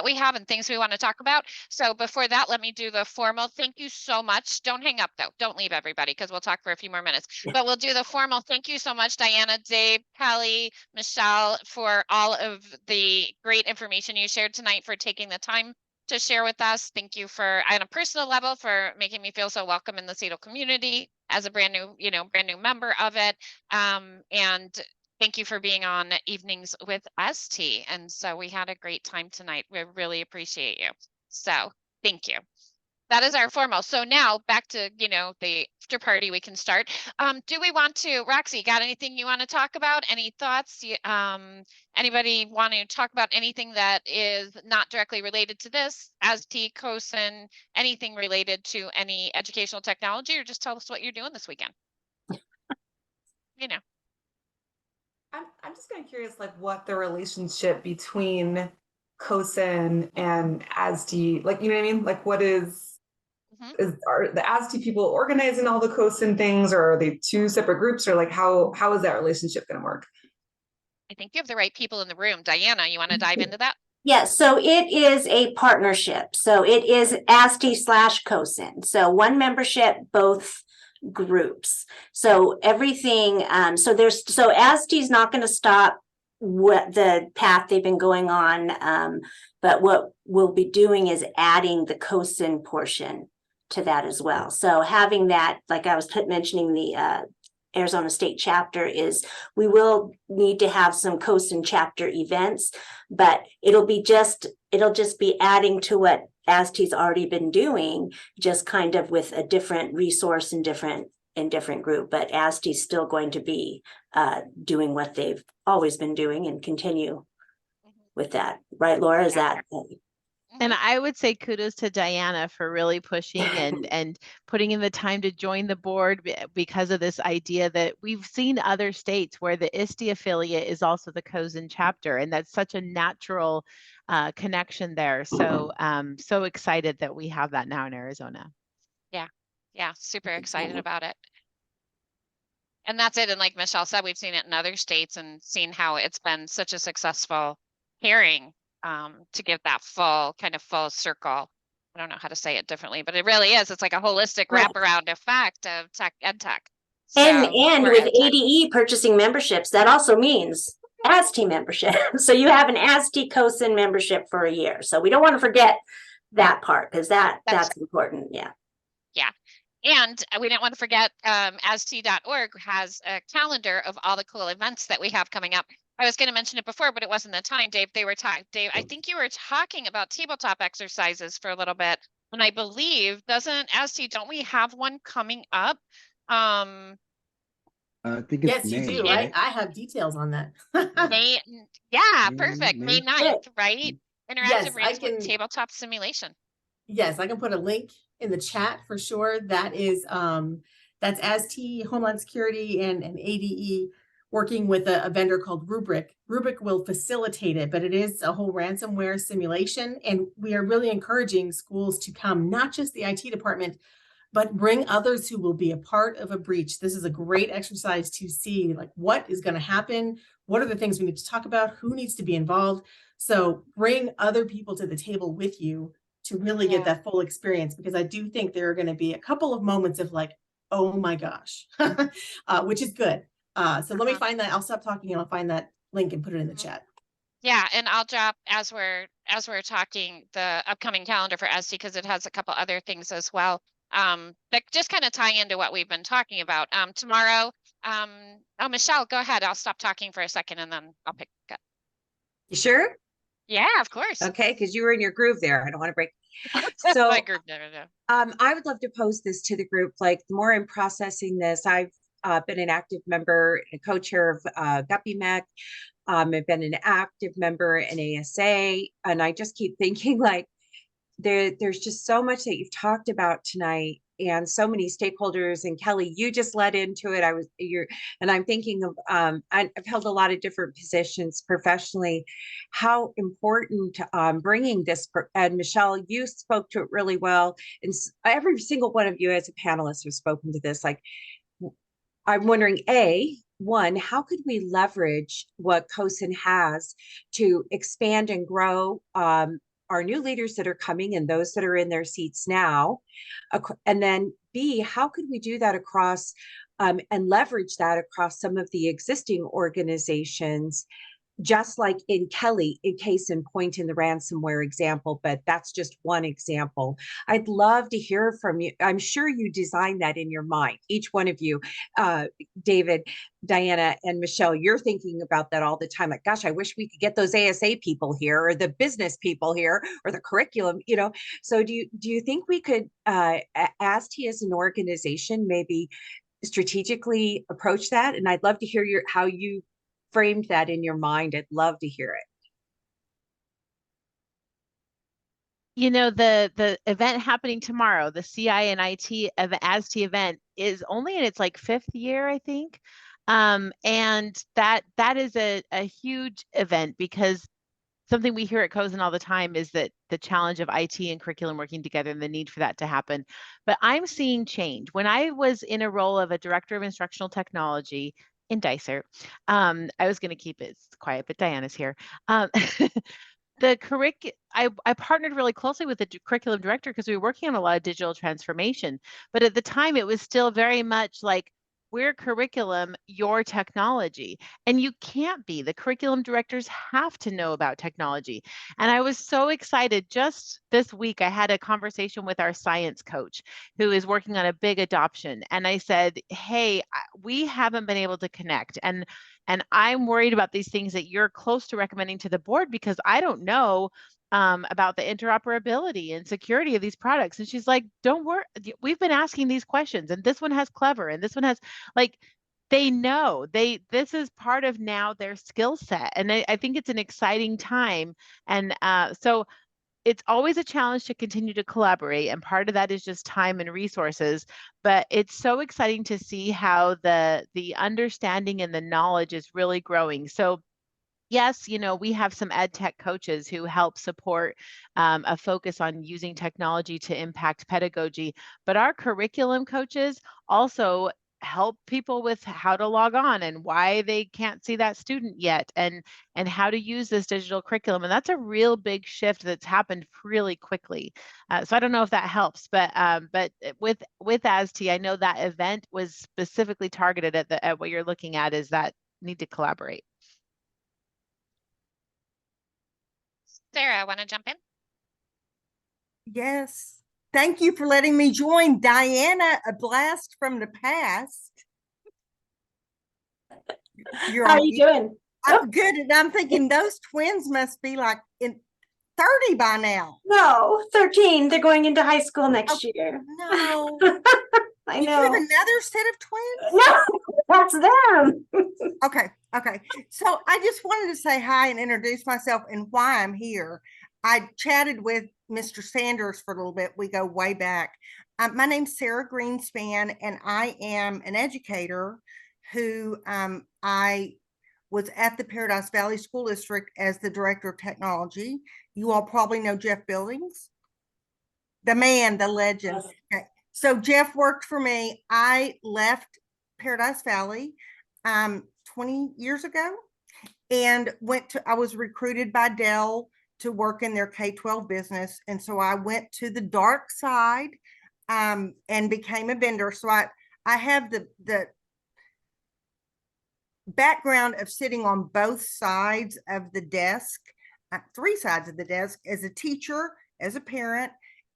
we have and things we want to talk about. So before that, let me do the formal. Thank you so much. Don't hang up though. Don't leave, everybody, because we'll talk for a few more minutes, but we'll do the formal. Thank you so much, Diana, Dave, Kelly, Michelle, for all of the great information you shared tonight, for taking the time to share with us. Thank you for, on a personal level, for making me feel so welcome in the CETL community as a brand new member of it. And thank you for being on Evenings with AzTEA. And so we had a great time tonight. We really appreciate you. So thank you. That is our formal. So now back to, the after party, we can start. Do we want to, Roxy, got anything you want to talk about? Any thoughts? Anybody want to talk about anything that is not directly related to this, AzTEA, COSN, anything related to any educational technology, or just tell us what you're doing this weekend? I'm just kind of curious, like, what the relationship between COSN and AzTEA, like, you know what I mean? Like, what are the AzTEA people organizing all the COSN things, or are they two separate groups, or like how is that relationship going to work? I think you have the right people in the room. Diana, you want to dive into that? Yes, so it is a partnership. So it is AzTEA/COSN. So one membership, both groups. So everything, so AzTEA is not going to stop what the path they've been going on. But what we'll be doing is adding the COSN portion to that as well. So having that, like I was mentioning, the Arizona State chapter, is we will need to have some COSN chapter events, but it'll just be adding to what AzTEA's already been doing, just kind of with a different resource and different group. But AzTEA's still going to be doing what they've always been doing and continue with that, right, Laura? Is that? And I would say kudos to Diana for really pushing and putting in the time to join the board, because of this idea that we've seen other states where the ISTE affiliate is also the COSN chapter, and that's such a natural connection there. So so excited that we have that now in Arizona. Yeah, super excited about it. And that's it. And like Michelle said, we've seen it in other states and seen how it's been such a successful pairing to give that full circle I don't know how to say it differently, but it really is. It's like a holistic Right. wraparound effect of ed tech. And or with ed tech. ADE purchasing memberships, that also means AzTEA membership. So you have an AzTEA COSN membership for a year. So we don't want to forget that part, because that's important. Yeah. Yeah. And we didn't want to forget AzTEA.org has a calendar of all the cool events that we have coming up. I was going to mention it before, but it wasn't the time, Dave. Dave, I think you were talking about tabletop exercises for a little bit. And I believe, don't we have one coming up? I think it's Yes, you May, do. right? I have details on that. May, yeah, May, perfect. May May? 9th, right? Yes, Interactive I rooms with can. tabletop simulation. Yes, I can put a link in the chat for sure. That is that's AzTEA, Homeland Security, and ADE working with a vendor called Rubric. Rubric will facilitate it, but it is a whole ransomware simulation. And we are really encouraging schools to come, not just the IT department, but bring others who will be a part of a breach. This is a great exercise to see like what is going to happen. What are the things we need to talk about? Who needs to be involved? So bring other people to the table with you to really get that full experience, because I do think there are going to be a couple of moments of like, oh my gosh, which is good. So let me find that. I'll stop talking and I'll find that link and put it in the chat. Yeah, and I'll drop as we're talking the upcoming calendar for AzTEA, because it has a couple other things as well. That just kind of tie into what we've been talking about. Tomorrow, oh, Michelle, go ahead. I'll stop talking for a second and then I'll pick up. You sure? Yeah, of course. Okay, because you were in your groove there. I don't want to break. So My group, no. I would love to pose this to the group. Like, the more I'm processing this, I've been an active member and co-chair of Guppy Mech. I've been an active member in ASA, and I just keep thinking like there's just so much that you've talked about tonight, and so many stakeholders. And Kelly, you just led into it. And I'm thinking of I've held a lot of different positions professionally. How important bringing this, and Michelle, you spoke to it really well, and every single one of you as a panelist has spoken to this. Like, I'm wondering, one, how could we leverage what COSN has to expand and grow our new leaders that are coming and those that are in their seats now? And then B, how could we do that across and leverage that across some of the existing organizations, just like in Kelly, in case in point in the ransomware example, but that's just one example. I'd love to hear from you. I'm sure you designed that in your mind, each one of you, David, Diana, and Michelle. You're thinking about that all the time. Like, gosh, I wish we could get those ASA people here, or the business people here, or the curriculum, So do you think we could, AzTEA as an organization, maybe strategically approach that? And I'd love to hear how you framed that in your mind. I'd love to hear it. The event happening tomorrow, the CI and IT of AzTEA event, is only in its like 5th year, I think. And that is a huge event, because something we hear at COSN all the time is that the challenge of IT and curriculum working together and the need for that to happen. But I'm seeing change. When I was in a role of a director of instructional technology in Dysart, I was going to keep it quiet, but Diana's here. I partnered really closely with the curriculum director because we were working on a lot of digital transformation. But at the time, it was still very much like, we're curriculum, your technology. And you can't be. The curriculum directors have to know about technology. And I was so excited. Just this week, I had a conversation with our science coach who is working on a big adoption. And I said, hey, we haven't been able to connect. And I'm worried about these things that you're close to recommending to the board, because I don't know about the interoperability and security of these products. And she's like, don't worry, we've been asking these questions, and this one has Clever, and this one has, like, they know this is part of now their skill set. And I think it's an exciting time. And so it's always a challenge to continue to collaborate. And part of that is just time and resources, but it's so exciting to see how the understanding and the knowledge is really growing. So yes, we have some ed tech coaches who help support a focus on using technology to impact pedagogy, but our curriculum coaches also help people with how to log on and why they can't see that student yet, and how to use this digital curriculum. And that's a real big shift that's happened really quickly. So I don't know if that helps, but with AzTEA, I know that event was specifically targeted at what you're looking at, is that need to collaborate. Sarah, want to jump in? Yes. Thank you for letting me join. Diana, a blast from the past. You're How are on you doing? I'm good. And I'm thinking those twins must be like in 30 by now. No, 13. They're going into high school next year. No. I You have know. another set of twins? No, that's them. Okay. Okay. So I just wanted to say hi and introduce myself and why I'm here. I chatted with Mr. Sanders for a little bit. We go way back. My name's Sarah Greenspan, and I am an educator who I was at the Paradise Valley School District as the Director of Technology. You all probably know Jeff Billings, the man, the legend. Yes. Okay. So Jeff worked for me. I left Paradise Valley 20 years ago and I was recruited by Dell to work in their K-12 business. And so I went to the dark side and became a vendor. So I have the background of sitting on both sides of the desk, 3 sides of the desk, as a teacher, as a parent,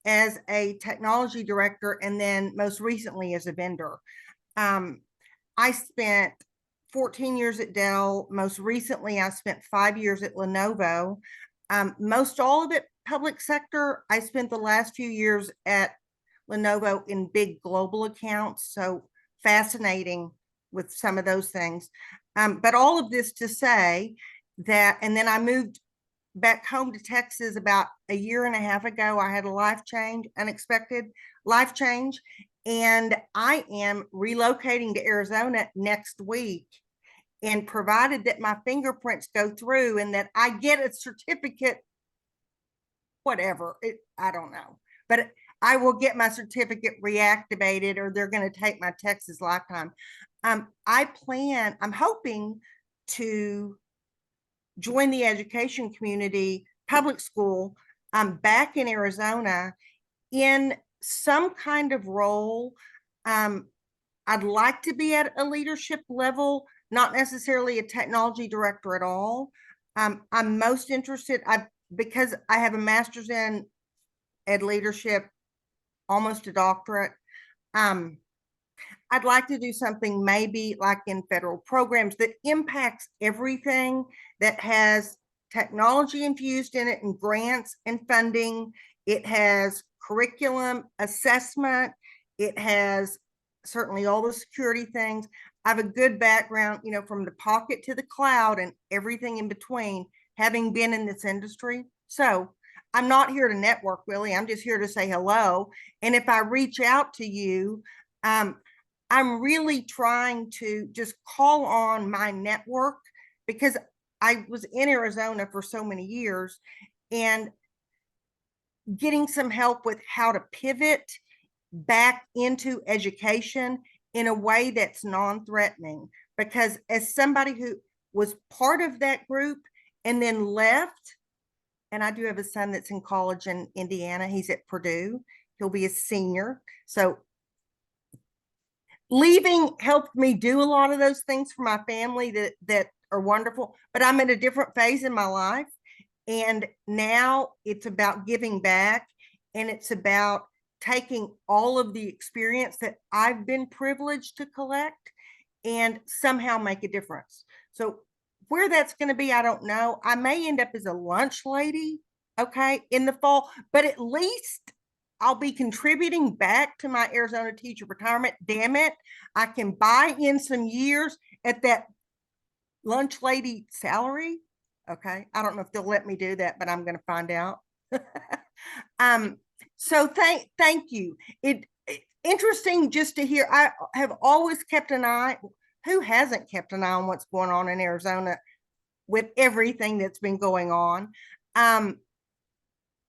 as a technology director, and then most recently as a vendor. I spent 14 years at Dell. Most recently, I spent 5 years at Lenovo. Most all of it public sector. I spent the last few years at Lenovo in big global accounts. So fascinating with some of those things. But all of this to say that, and then I moved back home to Texas about a year and a half ago. I had a life change, unexpected life change, and I am relocating to Arizona next week. And provided that my fingerprints go through and that I get a certificate, whatever, I don't know, but I will get my certificate reactivated, or they're going to take my Texas lifetime. I'm hoping to join the education community, public school, back in Arizona in some kind of role. I'd like to be at a leadership level, not necessarily a technology director at all. I'm most interested, because I have a master's in ed leadership, almost a doctorate. I'd like to do something maybe like in federal programs that impacts everything, that has technology infused in it, and grants and funding. It has curriculum, assessment. It has certainly all the security things. I have a good background, from the pocket to the cloud and everything in between, having been in this industry. So I'm not here to network, Willie. I'm just here to say hello. And if I reach out to you, I'm really trying to just call on my network, because I was in Arizona for so many years, and getting some help with how to pivot back into education in a way that's non-threatening. Because as somebody who was part of that group and then left, and I do have a son that's in college in Indiana, he's at Purdue, he'll be a senior. So leaving helped me do a lot of those things for my family that are wonderful, but I'm in a different phase in my life. And now it's about giving back, and it's about taking all of the experience that I've been privileged to collect and somehow make a difference. So where that's going to be, I don't know. I may end up as a lunch lady, okay, in the fall, but at least I'll be contributing back to my Arizona teacher retirement. Damn it. I can buy in some years at that lunch lady salary. Okay. I don't know if they'll let me do that, but I'm going to find out. So thank you. It interesting just to hear. I have always kept an eye. Who hasn't kept an eye on what's going on in Arizona with everything that's been going on?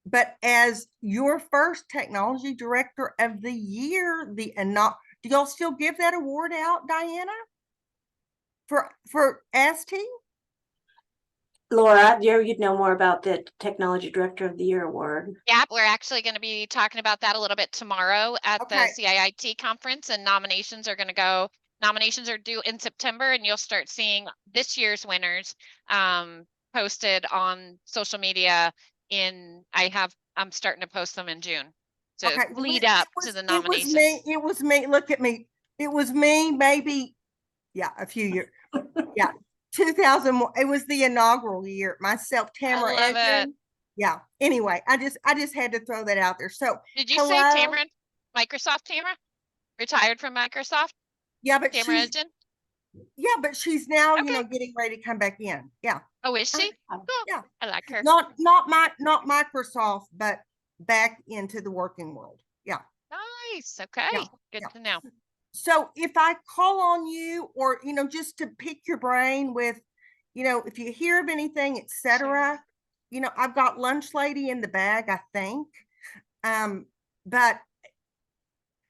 But as your first technology director of the year, Do y'all still give that award out, Diana? For AzTEA? Laura, you'd know more about the Technology Director of the Year award. Yeah, we're actually going to be talking about that a little bit tomorrow at the Okay. CIIT conference, and nominations are due in September, and you'll start seeing this year's winners posted on social media I'm starting to post them in June to Okay. lead up to the nominations. It was me. Look at me. It was me, maybe, a few years. Yeah. 2001. It was the inaugural year. Myself, Tamara I love it. Edgen. Yeah. Anyway, I just had to throw that out there. So Did you say Tamara, Microsoft Tamara? Retired from Microsoft? Yeah, but Tamara Edgen? but she's now, Okay. getting ready to come back in. Yeah. Oh, is she? Cool. Yeah. I like her. Not Microsoft, but back into the working world. Yeah. Nice. Okay. Yeah, Good yeah. to know. So if I call on you, or, just to pick your brain with, if you hear of anything, etc., I've got lunch lady in the bag, I think. But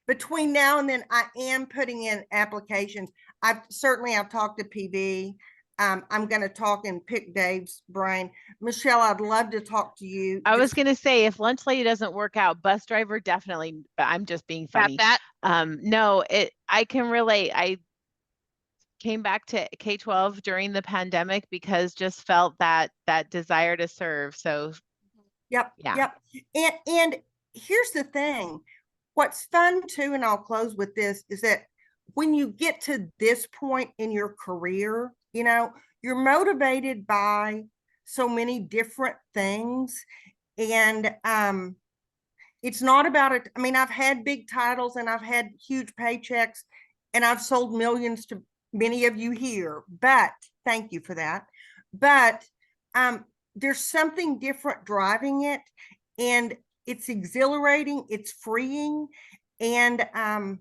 between now and then, I am putting in applications. I've talked to PV. I'm going to talk and pick Dave's brain. Michelle, I'd love to talk to you. I was going to say, if lunch lady doesn't work out, bus driver definitely, but I'm just being funny. Got that? No, I can relate. I came back to K-12 during the pandemic because just felt that desire to serve. So Yep. Yeah. Yep. And here's the thing. What's fun too, and I'll close with this, is that when you get to this point in your career, you're motivated by so many different things. And it's not about it. I mean, I've had big titles and I've had huge paychecks and I've sold millions to many of you here, but thank you for that. But there's something different driving it, and it's exhilarating, it's freeing, and I'm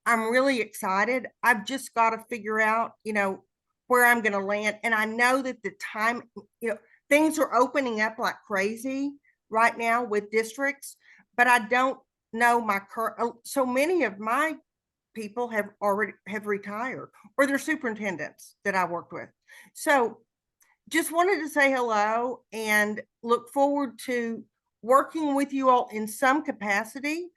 really excited. I've just got to figure out, where I'm going to land. And I know that the time, things are opening up like crazy right now with districts, but I don't know my current, so many of my people have retired, or they're superintendents that I worked with. So just wanted to say hello and look forward to working with you all in some capacity.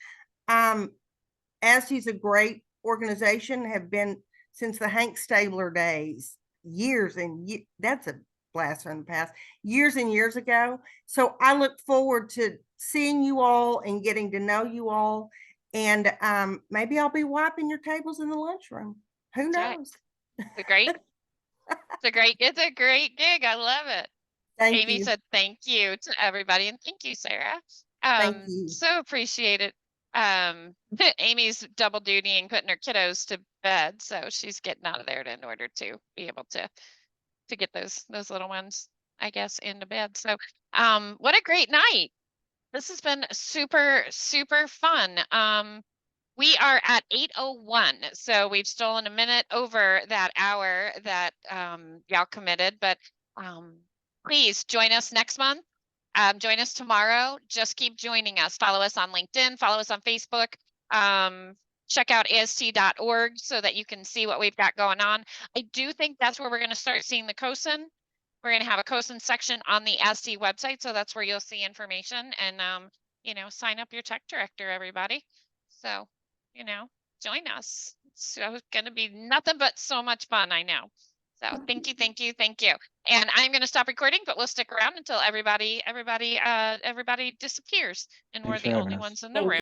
AzTEA's a great organization, have been since the Hank Stabler days, years and that's a blast from the past, years and years ago. So I look forward to seeing you all and getting to know you all. And maybe I'll be wiping your tables in the lunchroom. Who knows? It's a great gig. I love it. Thank Amy you. said thank you to everybody, and thank you, Sarah. Thank you. So appreciate it. Amy's double dutying, putting her kiddos to bed, so she's getting out of there in order to be able to get those little ones, I guess, into bed. So what a great night. This has been super, super fun. We are at 8:01, so we've stolen a minute over that hour that y'all committed, but please join us next month. Join us tomorrow. Just keep joining us. Follow us on LinkedIn, follow us on Facebook. Check out AzTEA.org so that you can see what we've got going on. I do think that's where we're going to start seeing the COSN. We're going to have a COSN section on the AzTEA website, so that's where you'll see information, and sign up your tech director, everybody. So, join us. It's going to be nothing but so much fun, I know. So thank you. And I'm going to stop recording, but we'll stick around until everybody disappears and we're the only ones in the room.